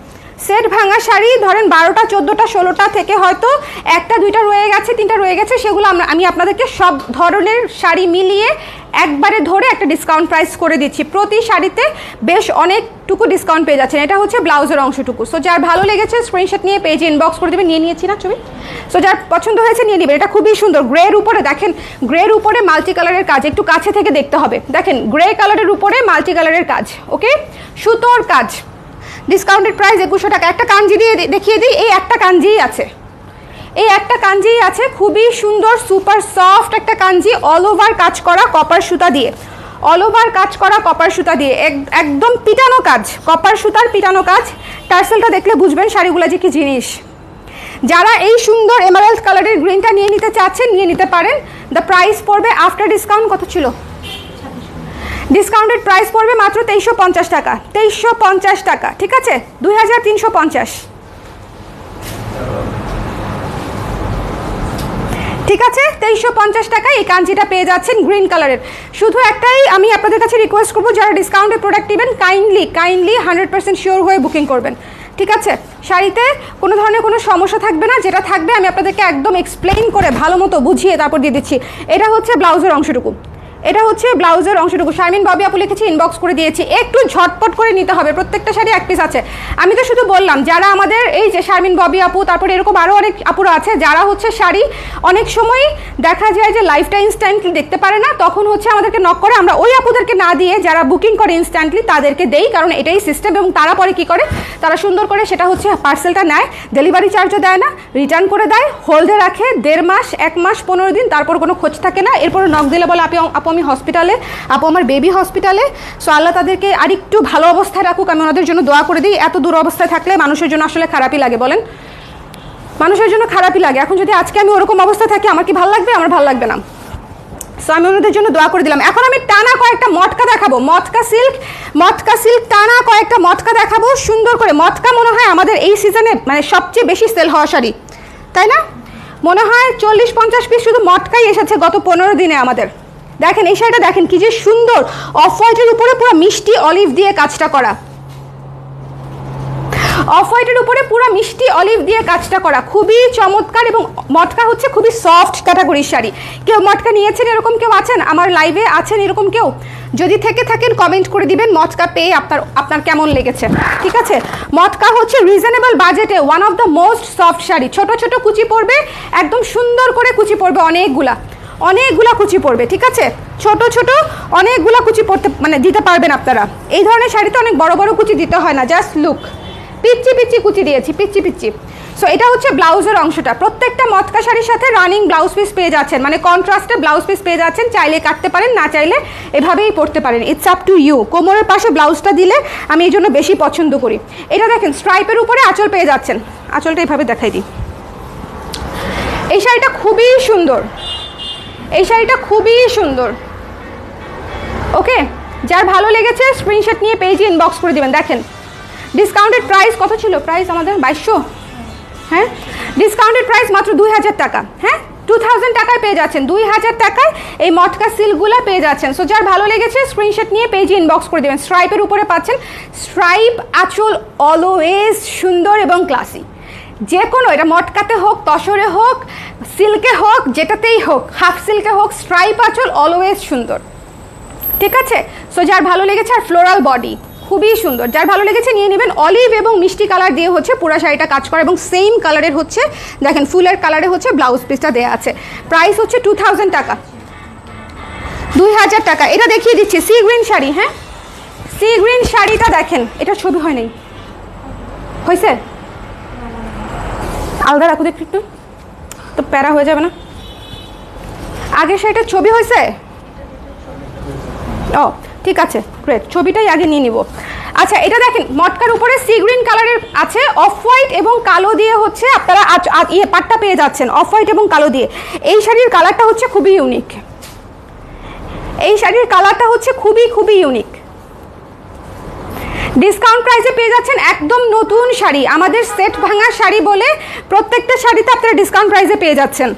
সেট ভাঙা শাড়ি ধরেন 12টা 14টা 16টা থেকে হয়তো 1টা 2টা রয়ে গেছে, 3টা রয়ে গেছে, সেগুলো আমি আপনাদেরকে সব ধরনের শাড়ি মিলিয়ে একবারে ধরে একটা ডিসকাউন্ট প্রাইস করে দিচ্ছি। প্রতি শাড়িতে বেশ অনেকটুকু ডিসকাউন্ট পেয়ে যাচ্ছেন। এটা হচ্ছে ব্লাউজের অংশটুকু। সো যার ভালো লেগেছে স্ক্রিনশট নিয়ে পেজে ইনবক্স করে দেবেন। নিয়ে নিয়েছি না ছবি? সো যার পছন্দ হয়েছে নিয়ে নেবেন। এটা খুবই সুন্দর, গ্রের উপরে দেখেন, গ্রের উপরে মাল্টি কালারের কাজ, একটু কাছে থেকে দেখতে হবে। দেখেন গ্রে কালারের উপরে মাল্টি কালারের কাজ, ওকে? সুতোর কাজ, ডিসকাউন্টেড প্রাইস 2100 টাকা। একটা কাঞ্জি দিয়ে দেখিয়ে দিই, এই একটা কাঞ্জিই আছে, এই একটা কাঞ্জিই আছে, খুবই সুন্দর সুপার সফট একটা কাঞ্জি, অল ওভার কাজ করা কপার সুতা দিয়ে, অল ওভার কাজ করা কপার সুতা দিয়ে, একদম পিটানো কাজ, কপার সুতার পিটানো কাজ। টার্সেলটা দেখলে বুঝবেন শাড়িগুলো যে কি জিনিস। যারা এই সুন্দর এমারাল্ড কালারের গ্রিনটা নিয়ে নিতে চাচ্ছেন নিয়ে নিতে পারেন। দ্য প্রাইস পড়বে আফটার ডিসকাউন্ট কত ছিল? ডিসকাউন্টেড প্রাইস পড়বে মাত্র 2350 টাকা, 2350 টাকা, ঠিক আছে? 2350, ঠিক আছে? 2350 টাকায় এই কাঞ্জিটা পেয়ে যাচ্ছেন গ্রিন কালারের। শুধু একটাই আমি আপনাদের কাছে রিকোয়েস্ট করবো, যারা ডিসকাউন্টের প্রোডাক্ট নেবেন কাইন্ডলি 100% শিওর হয়ে বুকিং করবেন, ঠিক আছে? শাড়িতে কোনো ধরনের কোনো সমস্যা থাকবে না, যেটা থাকবে আমি আপনাদেরকে একদম এক্সপ্লেইন করে ভালো মতো বুঝিয়ে তারপর দিয়ে দিচ্ছি। এটা হচ্ছে ব্লাউজের অংশটুকু, এটা হচ্ছে ব্লাউজের অংশটুকু। শারমিন ববি আপু লিখেছি, ইনবক্স করে দিয়েছি। একটু ঝটপট করে নিতে হবে, প্রত্যেকটা শাড়ি এক পিস আছে। আমি তো শুধু বললাম যারা আমাদের এই যে শারমিন ববি আপু, তারপরে এরকম আরও অনেক আপুরা আছে যারা হচ্ছে শাড়ি অনেক সময় দেখা যায় যে লাইফটা ইনস্ট্যান্টলি দেখতে পারে না, তখন হচ্ছে আমাদেরকে নক করে, আমরা ওই আপুদেরকে না দিয়ে যারা বুকিং করে ইনস্ট্যান্টলি তাদেরকে দেই, কারণ এটাই সিস্টেম। এবং তারা পরে কী করে, তারা সুন্দর করে সেটা হচ্ছে পার্সেলটা নেয়, ডেলিভারি চার্জও দেয় না, রিটার্ন করে দেয়, হোল্ডে রাখে 1.5 মাস 1 মাস 15 দিন, তারপর কোনো খোঁজ থাকে না। এরপর নক দিলে বলে আপু আমি হসপিটালে, আপু আমার বেবি হসপিটালে। সো আল্লাহ তাদেরকে আরেকটু ভালো অবস্থায় রাখুক, আমি ওনাদের জন্য দোয়া করে দিই। এত দূর অবস্থায় থাকলে মানুষের জন্য আসলে খারাপই লাগে, বলেন? মানুষের জন্য খারাপই লাগে। এখন যদি আজকে আমি ওরকম অবস্থায় থাকি, আমার কি ভালো লাগবে? আমার ভালো লাগবে না। সো আমি ওনাদের জন্য দোয়া করে দিলাম। এখন আমি টানা কয়েকটা মটকা দেখাবো, মটকা সিল্ক টানা কয়েকটা মটকা দেখাবো সুন্দর করে। মটকা মনে হয় আমাদের এই সিজনে মানে সবচেয়ে বেশি সেল হওয়া শাড়ি, তাই না? মনে হয় 40-50 পিস শুধু মটকাই এসেছে গত 15 দিনে আমাদের। দেখেন এই শাড়িটা দেখেন কি যে সুন্দর, অফ হোয়াইটের উপরে পুরো মিষ্টি অলিভ দিয়ে কাজটা করা, অফ হোয়াইটের উপরে পুরো মিষ্টি অলিভ দিয়ে কাজটা করা, খুবই চমৎকার। এবং মটকা হচ্ছে খুবই সফট ক্যাটাগরির শাড়ি। কেউ মটকা নিয়েছেন এরকম কেউ আছেন? আমার লাইভে আছেন এরকম কেউ? যদি থেকে থাকেন কমেন্ট করে দিবেন মটকা পেয়ে আপনার কেমন লেগেছে, ঠিক আছে? মটকা হচ্ছে রিজনেবল বাজেটে one of the most soft sari. ছোট ছোট কুচি পড়বে, একদম সুন্দর করে কুচি পড়বে, অনেকগুলা কুচি পড়বে, ঠিক আছে? ছোট ছোট অনেকগুলা কুচি পড়তে মানে দিতে পারবেন আপনারা। এই ধরনের শাড়িতে অনেক বড় বড় কুচি দিতে হয় না, জাস্ট লুক, পিচ্চি পিচ্চি কুচি দিয়েছি, পিচ্চি পিচ্চি। সো এটা হচ্ছে ব্লাউজের অংশটা। প্রত্যেকটা মটকা শাড়ির সাথে রানিং ব্লাউজ পিস পেয়ে যাচ্ছেন, মানে কন্ট্রাস্টে ব্লাউজ পিস পেয়ে যাচ্ছেন। চাইলে কাটতে পারেন, না চাইলে এভাবেই পরতে পারেন, ইটস আপ টু ইউ। কোমরের পাশে ব্লাউজটা দিলে আমি এই জন্য বেশি পছন্দ করি। এটা দেখেন স্ট্রাইপের উপরে আঁচল পেয়ে যাচ্ছেন, আঁচলটা এইভাবে দেখাই দিই। এই শাড়িটা খুবই সুন্দর, এই শাড়িটা খুবই সুন্দর। ওকে, যার ভালো লেগেছে স্ক্রিনশট নিয়ে পেজে ইনবক্স করে দেবেন। দেখেন ডিসকাউন্টেড প্রাইস কত ছিল? প্রাইস আমাদের 2200, হ্যাঁ ডিসকাউন্টেড প্রাইস মাত্র 2000 টাকা। হ্যাঁ 2000 টাকায় পেয়ে যাচ্ছেন, 2000 টাকায় এই মটকা সিল্কগুলো পেয়ে যাচ্ছেন। সো যার ভালো লেগেছে স্ক্রিনশট নিয়ে পেজে ইনবক্স করে দেবেন। স্ট্রাইপের উপরে পাচ্ছেন, স্ট্রাইপ আঁচল অলওয়েজ সুন্দর এবং ক্লাসি। যে কোনো, এটা মটকাতে হোক, তসরে হোক, সিল্কে হোক, যেটাতেই হোক, হাফ সিল্কে হোক, স্ট্রাইপ আঁচল অলওয়েজ সুন্দর। ঠিক আছে, সো যার ভালো লেগেছে, আর ফ্লোরাল বডি খুবই সুন্দর, যার ভালো লেগেছে নিয়ে নেবেন। অলিভ এবং মিষ্টি কালার দিয়ে হচ্ছে পুরো শাড়িটা কাজ করা, এবং সেম কালারের হচ্ছে দেখেন ফুলের কালারে হচ্ছে ব্লাউজ পিসটা দেওয়া আছে। প্রাইস হচ্ছে 2000 টাকা, 2000 টাকা। এটা দেখিয়ে দিচ্ছি সি গ্রিন শাড়ি। হ্যাঁ সি গ্রিন শাড়িটা দেখেন, এটা ছবি হয় নাই, হয়েছে আলাদা রাখো দেখি একটু, তো প্যারা হয়ে যাবে না। আগে শাড়িটার ছবি হয়েছে? ও ঠিক আছে, গ্রেট, ছবিটাই আগে নিয়ে নিব। আচ্ছা এটা দেখেন মটকার উপরে সি গ্রিন কালারের আছে, অফ হোয়াইট এবং কালো দিয়ে হচ্ছে আপনারা পাটটা পেয়ে যাচ্ছেন, অফ হোয়াইট এবং কালো দিয়ে। এই শাড়ির কালারটা হচ্ছে খুবই ইউনিক, এই শাড়ির কালারটা হচ্ছে খুবই খুবই ইউনিক। ডিসকাউন্ট প্রাইসে পেয়ে যাচ্ছেন একদম নতুন শাড়ি, আমাদের সেট ভাঙা শাড়ি বলে প্রত্যেকটা শাড়িতে আপনারা ডিসকাউন্ট প্রাইসে পেয়ে যাচ্ছেন,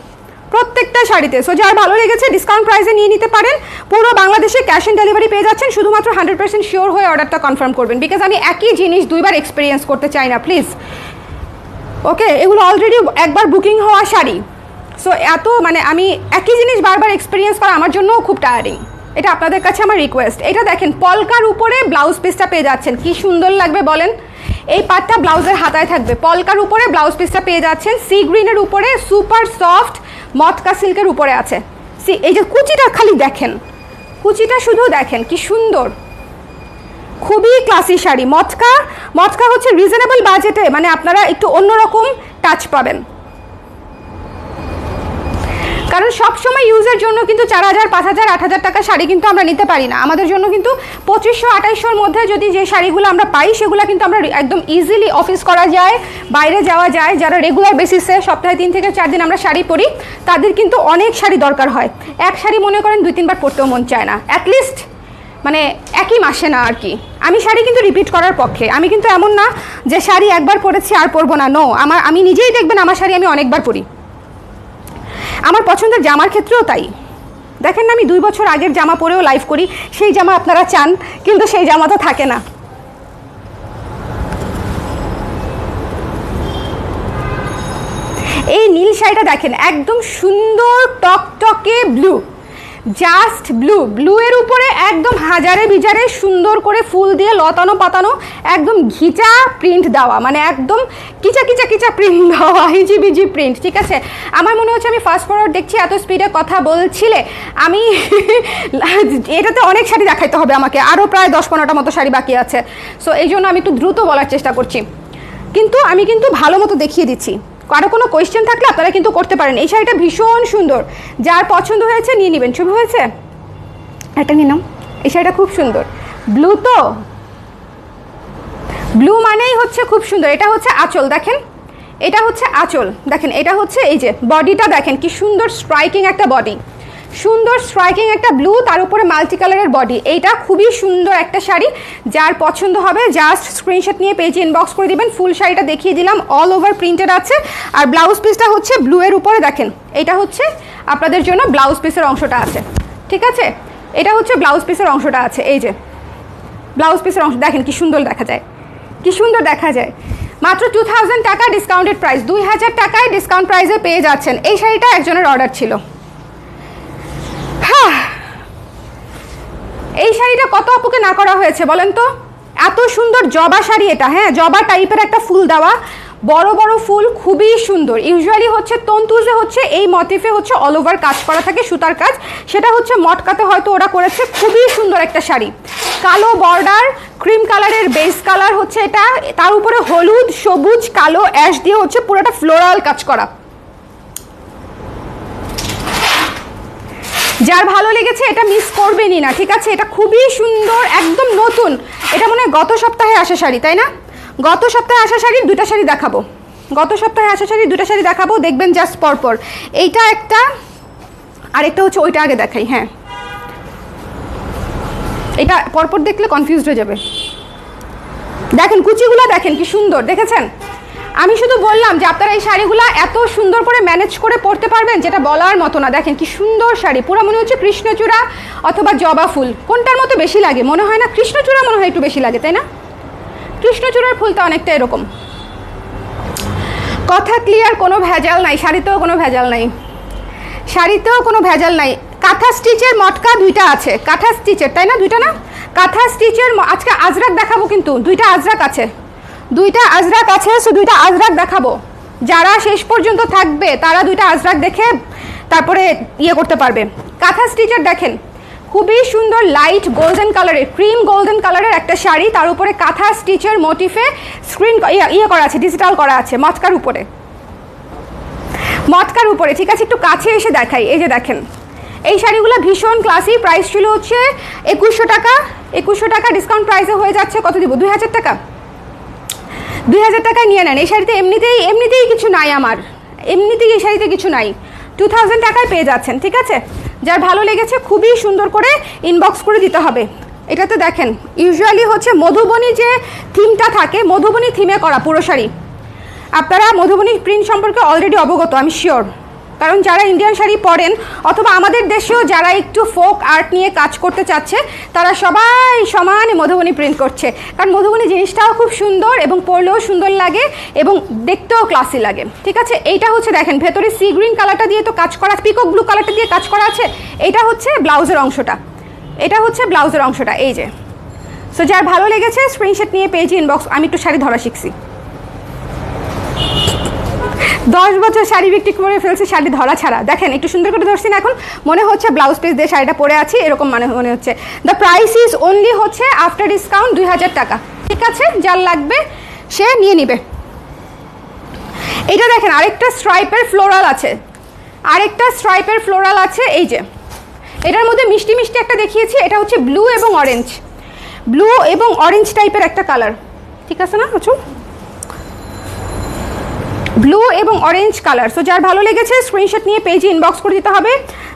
প্রত্যেকটা শাড়িতে। সো যার ভালো লেগেছে ডিসকাউন্ট প্রাইসে নিয়ে নিতে পারেন। পুরো বাংলাদেশে ক্যাশ অন ডেলিভারি পেয়ে যাচ্ছেন, শুধুমাত্র 100% শিওর হয়ে অর্ডারটা কনফার্ম করবেন, বিকজ আমি একই জিনিস দুইবার এক্সপিরিয়েন্স করতে চাই না প্লিজ। ওকে, এগুলো অলরেডি একবার বুকিং হওয়া শাড়ি, সো এত মানে আমি একই জিনিস বারবার এক্সপিরিয়েন্স করা আমার জন্যও খুব টায়ারিং। এটা আপনাদের কাছে আমার রিকোয়েস্ট। এটা দেখেন পলকার উপরে ব্লাউজ পিসটা পেয়ে যাচ্ছেন, কি সুন্দর লাগবে বলেন। এই পাটটা ব্লাউজের হাতায় থাকবে, পলকার উপরে ব্লাউজ পিসটা পেয়ে যাচ্ছেন, সি গ্রিনের উপরে সুপার সফট মটকা সিল্কের উপরে আছে। সি এই যে কুচিটা খালি দেখেন, কুচিটা শুধু দেখেন কি সুন্দর, খুবই ক্লাসি শাড়ি। মটকা, মটকা হচ্ছে রিজনেবল বাজেটে, মানে আপনারা একটু অন্যরকম টাচ পাবেন, কারণ সবসময় ইউজের জন্য কিন্তু 4000, 5000, 8000 টাকা শাড়ি কিন্তু আমরা নিতে পারি না। আমাদের জন্য কিন্তু 2500, 2800-র মধ্যে যদি যে শাড়িগুলো আমরা পাই সেগুলো কিন্তু আমরা একদম ইজিলি অফিস করা যায়, বাইরে যাওয়া যায়। যারা রেগুলার বেসিসে সপ্তাহে 3 থেকে 4 দিন আমরা শাড়ি পরি, তাদের কিন্তু অনেক শাড়ি দরকার হয়। এক শাড়ি মনে করেন 2-3 বার পরতেও মন চায় না, অ্যাটলিস্ট মানে একই মাসে না আর কি। আমি শাড়ি কিন্তু রিপিট করার পক্ষে, আমি কিন্তু এমন না যে শাড়ি একবার পরেছি আর পরবো না, নো। আমি নিজেই দেখবেন আমার শাড়ি আমি অনেকবার পরি। আমার পছন্দের জামার ক্ষেত্রেও তাই। দেখেন না, আমি 2 বছর আগের জামা পরেও লাইভ করি, সেই জামা আপনারা চান, কিন্তু সেই জামা তো থাকে না। এই নীল শাড়িটা দেখেন, একদম সুন্দর টকটকে ব্লু, জাস্ট ব্লু, ব্লু এর উপরে একদম হাজারে বিজারে সুন্দর করে ফুল দিয়ে লতানো পাতানো, একদম ঘিচা প্রিন্ট দেওয়া, মানে একদম কিচা কিচা কিচা প্রিন্ট দেওয়া, হিজিবিজি প্রিন্ট। ঠিক আছে, আমার মনে হচ্ছে আমি ফাস্ট ফরওয়ার্ড দেখছি, এত স্পিডে কথা বলছিলে আমি এটাতে অনেক শাড়ি দেখাইতে হবে আমাকে, আরও প্রায় 10-15টা মতো শাড়ি বাকি আছে। সো এই জন্য আমি একটু দ্রুত বলার চেষ্টা করছি, কিন্তু আমি কিন্তু ভালো মতো দেখিয়ে দিচ্ছি। কারো কোনো কোয়েশ্চেন থাকলে আপনারা কিন্তু করতে পারেন। এই শাড়িটা ভীষণ সুন্দর, যার পছন্দ হয়েছে নিয়ে নেবেন। ছবি হয়েছে, এটা নিয়ে নাও। এই শাড়িটা খুব সুন্দর, ব্লু, তো ব্লু মানেই হচ্ছে খুব সুন্দর। এটা হচ্ছে আঁচল, দেখেন এটা হচ্ছে আঁচল, দেখেন এটা হচ্ছে এই যে বডিটা, দেখেন কি সুন্দর স্ট্রাইকিং একটা বডি, সুন্দর স্ট্রাইকিং একটা ব্লু, তার উপরে মাল্টি কালারের বডি। এইটা খুবই সুন্দর একটা শাড়ি, যার পছন্দ হবে জাস্ট স্ক্রিনশট নিয়ে পেজে ইনবক্স করে দিবেন। ফুল শাড়িটা দেখিয়ে দিলাম, অল ওভার প্রিন্টেড আছে, আর ব্লাউজ পিসটা হচ্ছে ব্লু এর উপরে। দেখেন এটা হচ্ছে আপনাদের জন্য ব্লাউজ পিসের অংশটা আছে, ঠিক আছে, এটা হচ্ছে ব্লাউজ পিসের অংশটা আছে। এই যে ব্লাউজ পিসের অংশ দেখেন কি সুন্দর দেখা যায়, কি সুন্দর দেখা যায়। মাত্র 2000 টাকা ডিসকাউন্টেড প্রাইস, 2000 টাকায় ডিসকাউন্ট প্রাইসে পেয়ে যাচ্ছেন। এই শাড়িটা একজনের অর্ডার ছিল। এই শাড়িটা কত আপুকে না করা হয়েছে বলেন তো, এত সুন্দর জবা শাড়ি এটা। হ্যাঁ, জবা টাইপের একটা ফুল দেওয়া বড় বড় ফুল, খুবই সুন্দর। ইউজুয়ালি হচ্ছে তন্তুজে হচ্ছে এই মটিফে হচ্ছে অল ওভার কাজ করা থাকে, সুতার কাজ, সেটা হচ্ছে মটকাতে হয়তো ওরা করেছে। খুবই সুন্দর একটা শাড়ি, কালো বর্ডার, ক্রিম কালারের বেস কালার হচ্ছে এটা, তার উপরে হলুদ, সবুজ, কালো, অ্যাশ দিয়ে হচ্ছে পুরোটা ফ্লোরাল কাজ করা। যার ভালো লেগেছে এটা মিস করবেনই না, ঠিক আছে? এটা খুবই সুন্দর, একদম নতুন। এটা মনে হয় গত সপ্তাহে আসা শাড়ি, তাই না? গত সপ্তাহে আসা শাড়ির দুটা শাড়ি দেখাবো, গত সপ্তাহে আসা শাড়ির দুটা শাড়ি দেখাবো, দেখবেন জাস্ট পরপর। এইটা একটা, আরেকটা হচ্ছে ওইটা আগে দেখাই। হ্যাঁ, এটা পরপর দেখলে কনফিউজড হয়ে যাবে। দেখেন কুচিগুলো, দেখেন কি সুন্দর, দেখেছেন? আমি শুধু বললাম যে আপনারা এই শাড়িগুলো এত সুন্দর করে ম্যানেজ করে পরতে পারবেন, যেটা বলার মতো না। দেখেন কি সুন্দর শাড়ি, পুরো মনে হচ্ছে কৃষ্ণচূড়া অথবা জবা ফুল। কোনটার মতো বেশি লাগে মনে হয় না? কৃষ্ণচূড়া মনে হয় একটু বেশি লাগে, তাই না? কৃষ্ণচূড়ার ফুলটা অনেকটা এরকম। কথা ক্লিয়ার, কোনো ভেজাল নাই, শাড়িতেও কোনো ভেজাল নাই, শাড়িতেও কোনো ভেজাল নাই। কাঁথা স্টিচের মটকা দুইটা আছে, কাঁথা স্টিচের, তাই না? দুইটা না, কাঁথা স্টিচের। আজকে আজরাক দেখাবো, কিন্তু দুইটা আজরাক আছে, দুইটা আজরাক আছে, সো দুইটা আজরাক দেখাবো। যারা শেষ পর্যন্ত থাকবে তারা দুইটা আজরাক দেখে তারপরে ইয়ে করতে পারবে। কাঁথা স্টিচের দেখেন, খুবই সুন্দর লাইট গোল্ডেন কালারের, ক্রিম গোল্ডেন কালারের একটা শাড়ি, তার উপরে কাঁথা স্টিচের মোটিফে স্ক্রিন ইয়ে করা আছে, ডিজিটাল করা আছে মটকার উপরে, মটকার উপরে। ঠিক আছে, একটু কাছে এসে দেখাই। এই যে দেখেন, এই শাড়িগুলো ভীষণ ক্লাসি। প্রাইস ছিল হচ্ছে 2100 টাকা, 2100 টাকা ডিসকাউন্ট প্রাইসে হয়ে যাচ্ছে কত দিব? 2000 টাকা, 2000 টাকায় নিয়ে নেন। এই শাড়িতে এমনিতেই কিছু নাই আমার, এমনিতেই এই শাড়িতে কিছু নাই, 2000 টাকায় পেয়ে যাচ্ছেন, ঠিক আছে? যার ভালো লেগেছে খুবই সুন্দর করে ইনবক্স করে দিতে হবে। এটাতে দেখেন ইউজুয়ালি হচ্ছে মধুবনী যে থিমটা থাকে, মধুবনী থিমে করা পুরো শাড়ি। আপনারা মধুবনী প্রিন্ট সম্পর্কে অলরেডি অবগত, আমি শিওর, কারণ যারা ইন্ডিয়ান শাড়ি পরেন অথবা আমাদের দেশেও যারা একটু ফোক আর্ট নিয়ে কাজ করতে চাচ্ছে, তারা সবাই সমানে মধুবনী প্রিন্ট করছে। কারণ মধুবনী জিনিসটাও খুব সুন্দর এবং পরলেও সুন্দর লাগে এবং দেখতেও ক্লাসি লাগে, ঠিক আছে? এইটা হচ্ছে দেখেন ভেতরে সি গ্রিন কালারটা দিয়ে তো কাজ করা, পিকক ব্লু কালারটা দিয়ে কাজ করা আছে। এটা হচ্ছে ব্লাউজের অংশটা, এটা হচ্ছে ব্লাউজের অংশটা, এই যে। সো যার ভালো লেগেছে স্ক্রিনশট নিয়ে পেজে ইনবক্স। আমি একটু শাড়ি ধরা শিখছি, 10 বছর শাড়ি বিক্রি করে ফেলছে শাড়ি ধরা ছাড়া। দেখেন একটু সুন্দর করে ধরছি না, এখন মনে হচ্ছে ব্লাউজ পিস দিয়ে শাড়িটা পরে আছি এরকম মনে হচ্ছে। দ্য প্রাইস ইজ অনলি হচ্ছে আফটার ডিসকাউন্ট 2000 টাকা, ঠিক আছে? যার লাগবে সে নিয়ে নিবে। এটা দেখেন আরেকটা স্ট্রাইপের ফ্লোরাল আছে, আরেকটা স্ট্রাইপের ফ্লোরাল আছে। এই যে এটার মধ্যে মিষ্টি মিষ্টি একটা দেখিয়েছি, এটা হচ্ছে ব্লু এবং অরেঞ্জ, ব্লু এবং অরেঞ্জ টাইপের একটা কালার, ঠিক আছে না? আচ্ছা, ব্লু এবং অরেঞ্জ কালার। সো যার ভালো লেগেছে স্ক্রিনশট নিয়ে পেজে ইনবক্স করে দিতে হবে।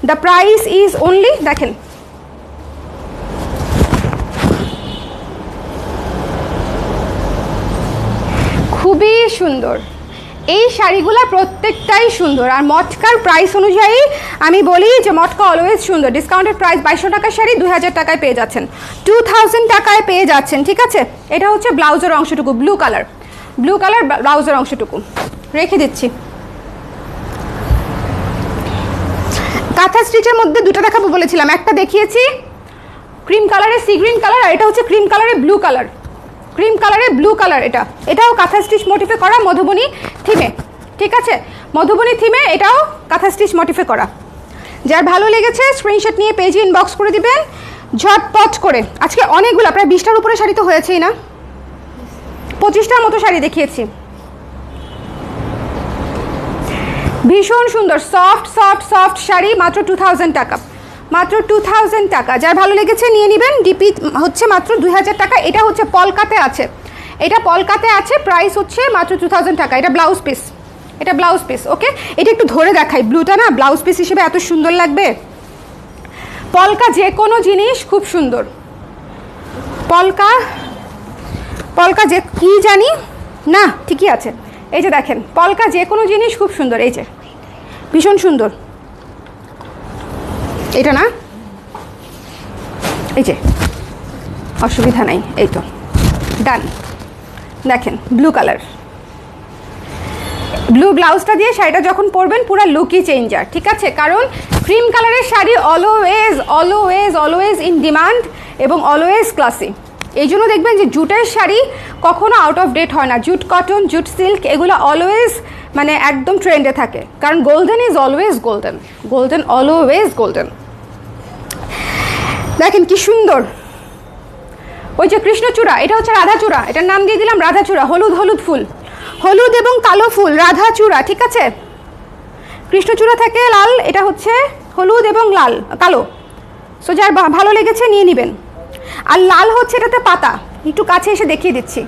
দ্য প্রাইস ইজ অনলি, দেখেন খুবই সুন্দর এই শাড়িগুলো, প্রত্যেকটাই সুন্দর। আর মটকার প্রাইস অনুযায়ী আমি বলি যে মটকা অলওয়েজ সুন্দর। ডিসকাউন্টেড প্রাইস 2200 টাকার শাড়ি 2000 টাকায় পেয়ে যাচ্ছেন, 2000 টাকায় পেয়ে যাচ্ছেন, ঠিক আছে? এটা হচ্ছে ব্লাউজের অংশটুকু, ব্লু কালার, ব্লু কালার ব্লাউজের অংশটুকু রেখে দিচ্ছি। কাঁথা স্টিচের মধ্যে দুটো দেখাবো বলেছিলাম, একটা দেখিয়েছি ক্রিম কালারের সি গ্রিন কালার, আর এটা হচ্ছে ক্রিম কালারের ব্লু কালার, ক্রিম কালারের ব্লু কালার। এটাও কাঁথা স্টিচ মোটিফে করা মধুবনী থিমে, ঠিক আছে? মধুবনী থিমে এটাও কাঁথা স্টিচ মোটিফে করা। যার ভালো লেগেছে স্ক্রিনশট নিয়ে পেজে ইনবক্স করে দিবেন ঝটপট করে। আজকে অনেকগুলো, প্রায় 20টার উপরে শাড়ি তো হয়েছেই না, 25টার মতো শাড়ি দেখিয়েছি। ভীষণ সুন্দর সফট সফট সফট শাড়ি, মাত্র 2000 টাকা, মাত্র 2000 টাকা। যার ভালো লেগেছে নিয়ে নেবেন। ডিপি হচ্ছে মাত্র 2000 টাকা। এটা হচ্ছে পলকাতে আছে, এটা পলকাতে আছে, প্রাইস হচ্ছে মাত্র 2000 টাকা। এটা ব্লাউজ পিস, এটা ব্লাউজ পিস, ওকে? এটা একটু ধরে দেখাই, ব্লুটা না ব্লাউজ পিস হিসেবে এত সুন্দর লাগবে। পলকা যে কোনো জিনিস খুব সুন্দর, পলকা পলকা যে কি জানি না, ঠিকই আছে। এই যে দেখেন পলকা যে কোনো জিনিস খুব সুন্দর, এই যে ভীষণ সুন্দর। এটা না, এই যে অসুবিধা নাই, এই তো ডান। দেখেন ব্লু কালার, ব্লু ব্লাউজটা দিয়ে শাড়িটা যখন পরবেন পুরো লুকই চেঞ্জার, ঠিক আছে? কারণ ক্রিম কালারের sari always always always in demand এবং অলওয়েজ ক্লাসি, এই জন্য দেখবেন যে জুটের শাড়ি কখনো আউট অফ ডেট হয় না। জুট কটন, জুট সিল্ক এগুলো অলওয়েজ মানে একদম ট্রেন্ডে থাকে, কারণ golden is always golden, golden always golden. দেখেন কি সুন্দর, ওই যে কৃষ্ণচূড়া, এটা হচ্ছে রাধাচূড়া, এটার নাম দিয়ে দিলাম রাধাচূড়া। হলুদ হলুদ ফুল, হলুদ এবং কালো ফুল, রাধাচূড়া, ঠিক আছে। কৃষ্ণচূড়া থেকে লাল, এটা হচ্ছে হলুদ এবং লাল কালো। সো যার ভালো লেগেছে নিয়ে নেবেন। আর লাল হচ্ছে এটাতে পাতা, একটু কাছে এসে দেখিয়ে দিচ্ছি।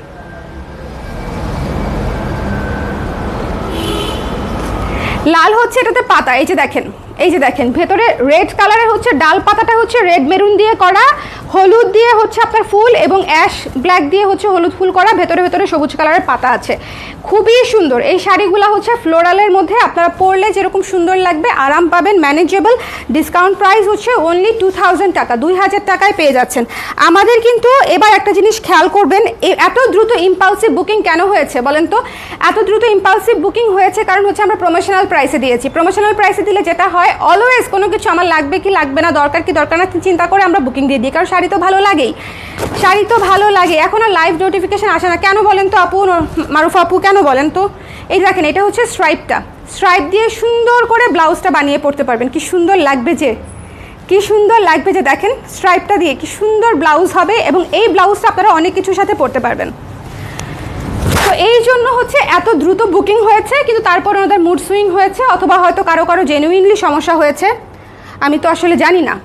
লাল হচ্ছে এটাতে পাতা, এই যে দেখেন, এই যে দেখেন ভেতরে রেড কালারের হচ্ছে ডাল পাতাটা হচ্ছে রেড মেরুন দিয়ে করা, হলুদ দিয়ে হচ্ছে আপনার ফুল এবং অ্যাশ ব্ল্যাক দিয়ে হচ্ছে হলুদ ফুল করা, ভেতরে ভেতরে সবুজ কালারের পাতা আছে। খুবই সুন্দর এই শাড়িগুলো হচ্ছে ফ্লোরালের মধ্যে, আপনারা পরলে যেরকম সুন্দর লাগবে, আরাম পাবেন, ম্যানেজেবল। ডিসকাউন্ট প্রাইস হচ্ছে অনলি 2000 টাকা, 2000 টাকায় পেয়ে যাচ্ছেন। আমাদের কিন্তু এবার একটা জিনিস খেয়াল করবেন, এত দ্রুত ইম্পালসিভ বুকিং কেন হয়েছে বলেন তো? এত দ্রুত ইম্পালসিভ বুকিং হয়েছে কারণ হচ্ছে আমরা প্রমোশনাল প্রাইসে দিয়েছি। প্রমোশনাল প্রাইসে দিলে যেটা হয়, অলওয়েজ কোনো কিছু আমার লাগবে কি লাগবে না, দরকার কি দরকার না চিন্তা করে আমরা বুকিং দিয়ে দিই, কারণ শাড়ি তো ভালো লাগেই, শাড়ি তো ভালো লাগে। এখন আর লাইভ নোটিফিকেশন আসে না কেন বলেন তো আপু, মারুফা আপু কেন বলেন তো? এই দেখেন এটা হচ্ছে স্ট্রাইপটা, স্ট্রাইপ দিয়ে সুন্দর করে ব্লাউজটা বানিয়ে পড়তে পারবেন। কি সুন্দর লাগবে যে, কি সুন্দর লাগবে যে, দেখেন স্ট্রাইপটা দিয়ে কি সুন্দর ব্লাউজ হবে, এবং এই ব্লাউজটা আপনারা অনেক কিছুর সাথে পরতে পারবেন। তো এই জন্য হচ্ছে এত দ্রুত বুকিং হয়েছে, কিন্তু তারপর ওনাদের মুড সুইং হয়েছে, অথবা হয়তো কারো কারো জেনুইনলি সমস্যা হয়েছে, আমি তো আসলে জানি না,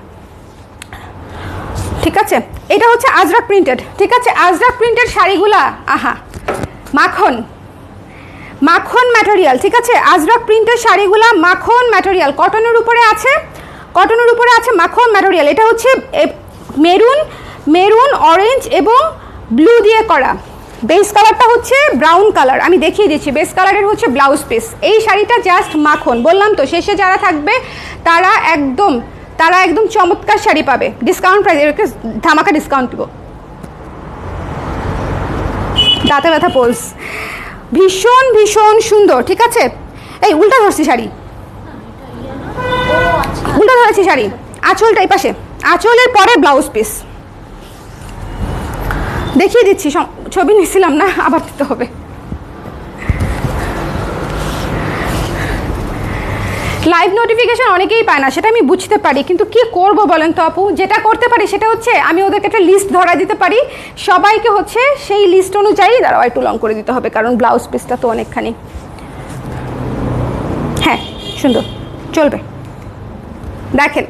ঠিক আছে। এটা হচ্ছে আজরাক প্রিন্টেড, ঠিক আছে। আজরাক প্রিন্টেড শাড়িগুলা আহা মাখন, মাখন ম্যাটেরিয়াল, ঠিক আছে। আজরাক প্রিন্টের শাড়িগুলা মাখন ম্যাটেরিয়াল, কটনের উপরে আছে, কটনের উপরে আছে মাখন ম্যাটেরিয়াল। এটা হচ্ছে মেরুন, মেরুন অরেঞ্জ এবং ব্লু দিয়ে করা। বেস কালারটা হচ্ছে ব্রাউন কালার, আমি দেখিয়ে দিচ্ছি। বেস কালারের হচ্ছে ব্লাউজ পিস। এই শাড়িটা জাস্ট মাখন, বললাম তো শেষে যারা থাকবে তারা একদম চমৎকার শাড়ি পাবে। ডিসকাউন্ট প্রাইস, এরকম ধামাকা ডিসকাউন্ট দিব। দাঁতে ব্যথা পোজ, ভীষণ ভীষণ সুন্দর, ঠিক আছে। এই উল্টা ধরছি শাড়ি, উল্টা ধরেছি শাড়ি। আঁচলটা এই পাশে, আঁচলের পরে ব্লাউজ পিস দেখিয়ে দিচ্ছি। ছবি নিয়েছিলাম না, আবার দিতে হবে। লাইভ নোটিফিকেশন অনেকেই পায় না, সেটা আমি বুঝতে পারি, কিন্তু কি করব বলেন তো আপু? যেটা করতে পারি সেটা হচ্ছে আমি ওদেরকে একটা লিস্ট ধরা দিতে পারি, সবাইকে হচ্ছে সেই লিস্ট অনুযায়ী দাঁড়াও একটু লং করে দিতে হবে, কারণ ব্লাউজ পিসটা তো অনেকখানি। হ্যাঁ সুন্দর চলবে। দেখেন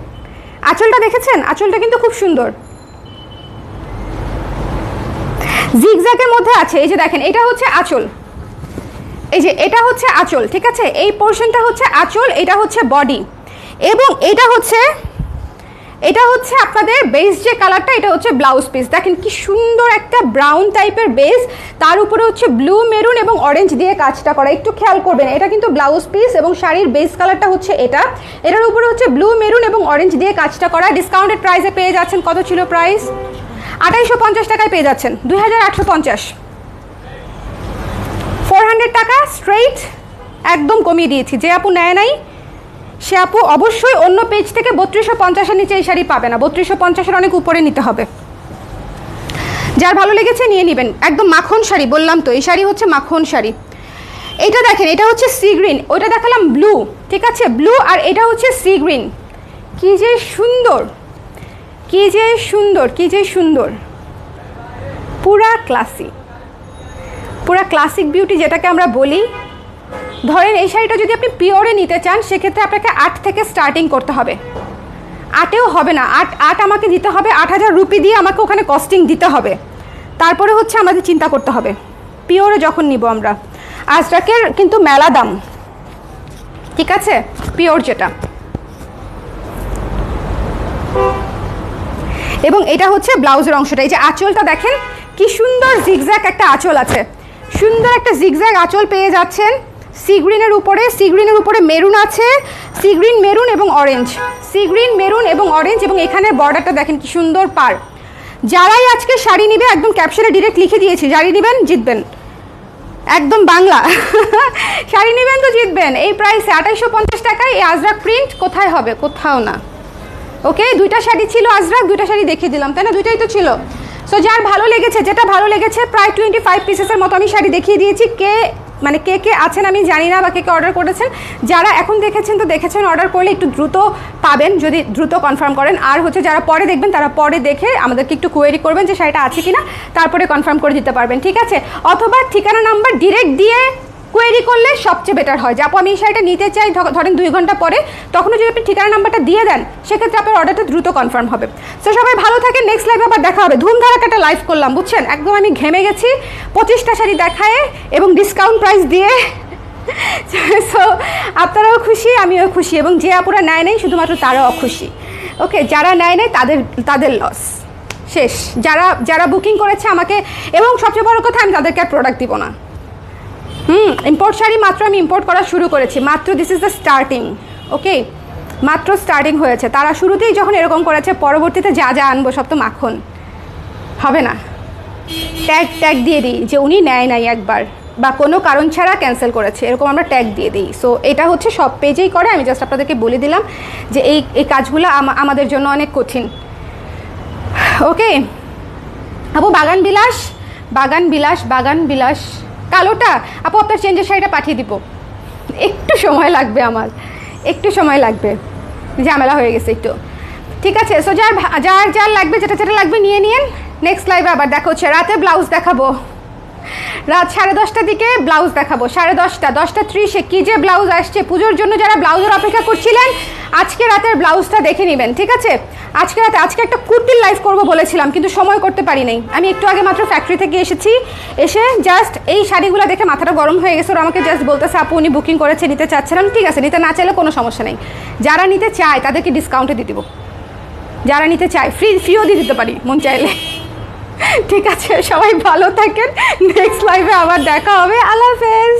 আঁচলটা দেখেছেন, আঁচলটা কিন্তু খুব সুন্দর, জিগজ্যাগের মধ্যে আছে। এই যে দেখেন এটা হচ্ছে আঁচল, এই যে এটা হচ্ছে আঁচল, ঠিক আছে। এই পোর্শনটা হচ্ছে আঁচল, এটা হচ্ছে বডি, এবং এটা হচ্ছে আপনাদের বেস যে কালারটা, এটা হচ্ছে ব্লাউজ পিস। দেখেন কি সুন্দর একটা ব্রাউন টাইপের বেস, তার উপরে হচ্ছে ব্লু মেরুন এবং অরেঞ্জ দিয়ে কাজটা করা। একটু খেয়াল করবেন, এটা কিন্তু ব্লাউজ পিস এবং শাড়ির বেস কালারটা হচ্ছে এটা, এটার উপরে হচ্ছে ব্লু মেরুন এবং অরেঞ্জ দিয়ে কাজটা করা। ডিসকাউন্টেড প্রাইসে পেয়ে যাচ্ছেন, কত ছিল প্রাইস? 2850 টাকায় পেয়ে যাচ্ছেন, 2850, 400 টাকা স্ট্রেইট একদম কমিয়ে দিয়েছি। যে আপু নেয় নাই সে আপু অবশ্যই অন্য পেজ থেকে 3250-এর নিচে এই শাড়ি পাবে না, 3250-এর অনেক উপরে নিতে হবে। যার ভালো লেগেছে নিয়ে নেবেন। একদম মাখন শাড়ি, বললাম তো এই শাড়ি হচ্ছে মাখন শাড়ি। এটা দেখেন এটা হচ্ছে সি গ্রিন, ওইটা দেখালাম ব্লু, ঠিক আছে, ব্লু, আর এটা হচ্ছে সি গ্রিন। কি যে সুন্দর, কি যে সুন্দর, কি যে সুন্দর, পুরা ক্লাসি, পুরা ক্লাসিক বিউটি যেটাকে আমরা বলি। ধরেন এই শাড়িটা যদি আপনি পিওরে নিতে চান, সেক্ষেত্রে আপনাকে 8 থেকে স্টার্টিং করতে হবে। 8-এও হবে না, 8 আমাকে দিতে হবে, 8000 রুপি দিয়ে আমাকে ওখানে কস্টিং দিতে হবে, তারপরে হচ্ছে আমাদের চিন্তা করতে হবে পিওরে যখন নিব আমরা। আজরাকের কিন্তু মেলা দাম, ঠিক আছে, পিওর যেটা। এবং এটা হচ্ছে ব্লাউজের অংশটা। এই যে আঁচলটা দেখেন কি সুন্দর জিগজ্যাগ একটা আঁচল আছে, সুন্দর একটা জিগজ্যাগ আঁচল পেয়ে যাচ্ছেন। সি গ্রিনের উপরে মেরুন আছে, সি গ্রিন মেরুন এবং অরেঞ্জ, সি গ্রিন মেরুন এবং অরেঞ্জ, এবং এখানে বর্ডারটা দেখেন কি সুন্দর পার। যারাই আজকে শাড়ি নিবে একদম ক্যাপশনে ডিরেক্ট লিখে দিয়েছি, শাড়ি নেবেন জিতবেন, একদম বাংলা। শাড়ি নেবেন তো জিতবেন। এই প্রাইসে 2850 টাকায় এই আজরাক প্রিন্ট কোথায় হবে? কোথাও না। ওকে, দুইটা শাড়ি ছিল আজরাক, দুইটা শাড়ি দেখিয়ে দিলাম, তাই না? দুইটাই তো ছিল। সো সো যার ভালো লেগেছে, যেটা ভালো লেগেছে, প্রায় 25 পিসেসের মতো আমি শাড়ি দেখিয়ে দিয়েছি। কে কে আছেন আমি জানি না, বা কে অর্ডার করেছেন। যারা এখন দেখেছেন তো দেখেছেন, অর্ডার করলে একটু দ্রুত পাবেন যদি দ্রুত কনফার্ম করেন। আর হচ্ছে যারা পরে দেখবেন তারা পরে দেখে আমাদেরকে একটু কোয়েরি করবেন যে শাড়িটা আছে কিনা, তারপরে কনফার্ম করে দিতে পারবেন, ঠিক আছে? অথবা ঠিকানা নাম্বার ডিরেক্ট দিয়ে কোয়েরি করলে সবচেয়ে বেটার হয়। যে আপু আমি এই শাড়িটা নিতে চাই, ধরেন 2 ঘন্টা পরে, তখনও যদি আপনি ঠিকানা নাম্বারটা দিয়ে দেন সেক্ষেত্রে আপনার অর্ডারটা দ্রুত কনফার্ম হবে। সো সবাই ভালো থাকেন, নেক্সট লাইভে আবার দেখা হবে। ধুমধারাক্কা একটা লাইভ করলাম বুঝছেন, একদম আমি ঘেমে গেছি 25টা শাড়ি দেখায় এবং ডিসকাউন্ট প্রাইস দিয়ে। সো আপনারাও খুশি, আমিও খুশি, এবং যে আপুরা নেয় নাই শুধুমাত্র তারাও খুশি। ওকে, যারা নেয় নাই তাদের লস শেষ। যারা বুকিং করেছে আমাকে, এবং সবচেয়ে বড় কথা আমি তাদেরকে আর প্রোডাক্ট দিব না। ইম্পোর্ট শাড়ি মাত্র আমি ইম্পোর্ট করা শুরু করেছি, মাত্র দিস ইজ দ্য স্টার্টিং। ওকে, মাত্র স্টার্টিং হয়েছে। তারা শুরুতেই যখন এরকম করেছে, পরবর্তীতে যা যা আনবো সব তো মাখন হবে না। ট্যাগ দিয়ে দিই যে উনি নেয় নাই একবার, বা কোনো কারণ ছাড়া ক্যান্সেল করেছে, এরকম আমরা ট্যাগ দিয়ে দিই। সো এটা হচ্ছে সব পেজেই করে, আমি জাস্ট আপনাদেরকে বলে দিলাম যে এই কাজগুলো আমাদের জন্য অনেক কঠিন। ওকে আপু, বাগান বিলাস কালোটা আপু আপনার চেঞ্জের শাড়িটা পাঠিয়ে দিব, একটু সময় লাগবে, আমার একটু সময় লাগবে, ঝামেলা হয়ে গেছে একটু, ঠিক আছে? সো যার লাগবে, যেটা লাগবে নিয়ে নিন। নেক্সট লাইভে আবার দেখা হচ্ছে। রাতে ব্লাউজ দেখাবো, রাত 10:30টার দিকে ব্লাউজ দেখাবো। 10:30, 10:30 কি যে ব্লাউজ আসছে পুজোর জন্য। যারা ব্লাউজের অপেক্ষা করছিলেন, আজকে রাতের ব্লাউজটা দেখে নেবেন, ঠিক আছে? আজকে একটা কুর্তির লাইভ করব বলেছিলাম, কিন্তু সময় করতে পারি নাই। আমি একটু আগে মাত্র ফ্যাক্টরি থেকে এসে জাস্ট এই শাড়িগুলো দেখে মাথাটা গরম হয়ে গেছে। ওরা আমাকে জাস্ট বলতেছে আপু উনি বুকিং করেছে, নিতে চাচ্ছিলাম। ঠিক আছে, নিতে না চাইলে কোনো সমস্যা নেই। যারা নিতে চায় তাদেরকে ডিসকাউন্টে দিয়ে দিব, যারা নিতে চায় ফ্রিও দিয়ে দিতে পারি মন চাইলে। ঠিক আছে, সবাই ভালো থাকেন, নেক্সট লাইভে আবার দেখা হবে। আল্লাহ হাফেজ।